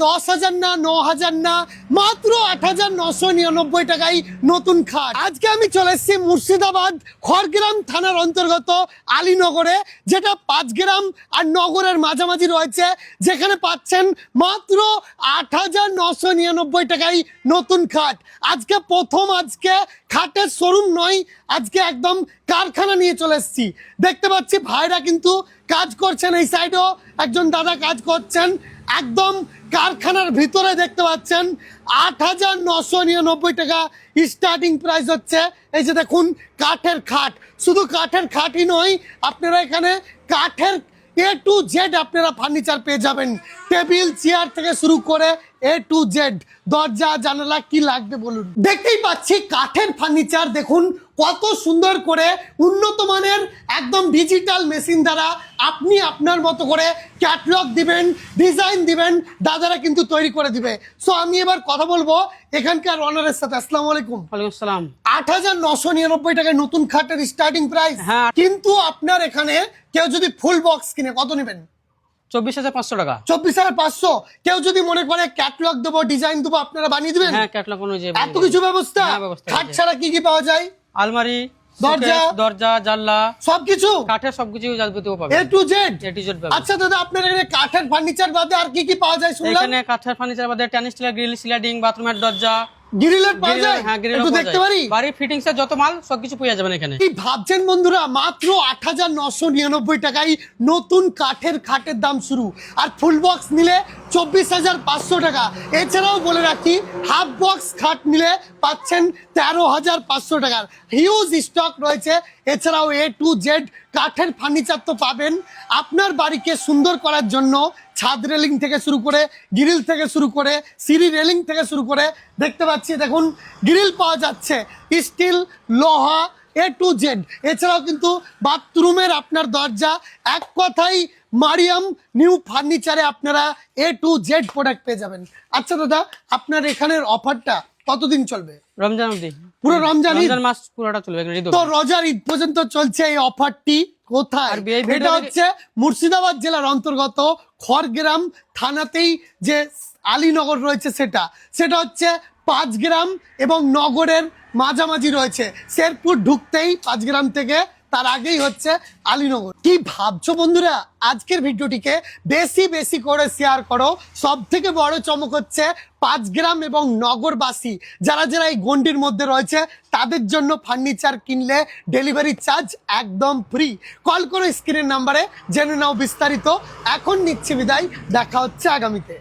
10,000 না 9,000 না মাত্র 8,999 টাকায় নতুন খাট। আজকে আমি চলে এসেছি মুর্শিদাবাদ খড়গ্রাম থানার অন্তর্গত আলীনগরে, যেটা 5 গ্রাম আর নগরের মাঝামাঝি রয়েছে, যেখানে পাচ্ছেন মাত্র 8,999 টাকায় নতুন খাট। আজকে প্রথম, আজকে খাটের শোরুম নয়, আজকে একদম কারখানা নিয়ে চলে এসেছি। দেখতে পাচ্ছি ভাইরা কিন্তু কাজ করছেন, এই সাইডেও একজন দাদা কাজ করছেন, একদম কারখানার ভিতরে দেখতে পাচ্ছেন। 8,999 টাকা স্টার্টিং প্রাইস হচ্ছে। এই যে দেখুন কাঠের খাট, শুধু কাঠের খাটই নয়, আপনারা এখানে কাঠের A to Z আপনারা ফার্নিচার পেয়ে যাবেন। টেবিল চেয়ার থেকে শুরু করে A to Z, দরজা জানালা কি লাগবে বলুন। দেখতেই পাচ্ছি কাঠের ফার্নিচার, দেখুন কত সুন্দর করে উন্নত মানের একদম ডিজিটাল মেশিন দ্বারা আপনি আপনার মতো করে ক্যাটালগ দিবেন, ডিজাইন দিবেন, দাদারা কিন্তু তৈরি করে দিবে। সো আমি এবার কথা বলবো এখানকার অনারের সাথে। আসসালামু আলাইকুম। ওয়ালাইকুম আসসালাম। 8,999 টাকায় নতুন খাটের স্টার্টিং প্রাইস। হ্যাঁ। কিন্তু আপনার এখানে কেউ যদি ফুল বক্স কিনে কত নেবেন? 24,500 টাকা। 24,500। কেউ যদি মনে করে ক্যাটালগ দেবো, ডিজাইন দেবো, আপনারা বানিয়ে দিবেন? হ্যাঁ, ক্যাটালগ অনুযায়ী এত কিছু ব্যবস্থা। হ্যাঁ, ব্যবস্থা খাট আছে। ছাড়া কি কি পাওয়া যায়? আলমারি, দরজা, দরজা, জানলা, সবকিছু কাঠের সবকিছু যাবতীয় পাবেন। A to Z। A to Z পাবেন। আচ্ছা দাদা, আপনার এখানে কাঠের ফার্নিচার বাদে আর কি কি পাওয়া যায় শুনলাম? এখানে কাঠের ফার্নিচার বাদে টেন স্টিলের গ্রিল, স্লাইডিং, বাথরুমের দরজা, গ্রিলের পাওয়া যায়? হ্যাঁ, গ্রিল একটু দেখতে পারি? বাড়ির ফিটিংস এর যত মাল সবকিছু পেয়ে যাবেন এখানে। কি ভাবছেন বন্ধুরা, মাত্র 8,999 টাকায় নতুন কাঠের খাটের দাম শুরু, আর ফুল বক্স নিলে 24,500 টাকা। এছাড়াও বলে রাখি, হাফ বক্স খাট নিলে পাচ্ছেন 13,500 টাকার হিউজ স্টক রয়েছে। এছাড়াও A to Z কাঠের ফার্নিচার তো পাবেন। আপনার বাড়িকে সুন্দর করার জন্য ছাদ রেলিং থেকে শুরু করে, গ্রিল থেকে শুরু করে, সিঁড়ি রেলিং থেকে শুরু করে, দেখতে পাচ্ছি দেখুন গ্রিল পাওয়া যাচ্ছে, স্টিল, লোহা, A to Z। এছাড়াও কিন্তু বাথরুমের আপনার দরজা, এক কথাই মারিয়াম নিউ ফার্নিচারে আপনারা A to Z প্রোডাক্ট পেয়ে যাবেন। আচ্ছা দাদা, আপনার এখানের অফারটা কতদিন চলবে? রমজান অবধি, পুরো রমজান ঈদ? রমজান মাস পুরোটা চলবে এখানে, ঈদ তো অবধি। রোজার ঈদ পর্যন্ত চলছে এই অফারটি। কোথায়? আর এই ভিডিও এটা হচ্ছে মুর্শিদাবাদ জেলার অন্তর্গত খড়গ্রাম থানাতেই যে আলীনগর রয়েছে, সেটা হচ্ছে 5 গ্রাম এবং নগরের মাঝামাঝি রয়েছে। শেরপুর ঢুকতেই 5 গ্রাম থেকে তার আগেই হচ্ছে আলীনগর। কি ভাবছো বন্ধুরা, আজকের ভিডিওটিকে বেশি বেশি করে শেয়ার করো। সব থেকে বড় চমক হচ্ছে 5 গ্রাম এবং নগরবাসী যারা যারা এই গন্ডির মধ্যে রয়েছে, তাদের জন্য ফার্নিচার কিনলে ডেলিভারি চার্জ একদম ফ্রি। কল করো স্ক্রিনের নাম্বারে, জেনে নাও বিস্তারিত। এখন নিচ্ছি বিদায়, দেখা হচ্ছে আগামীতে।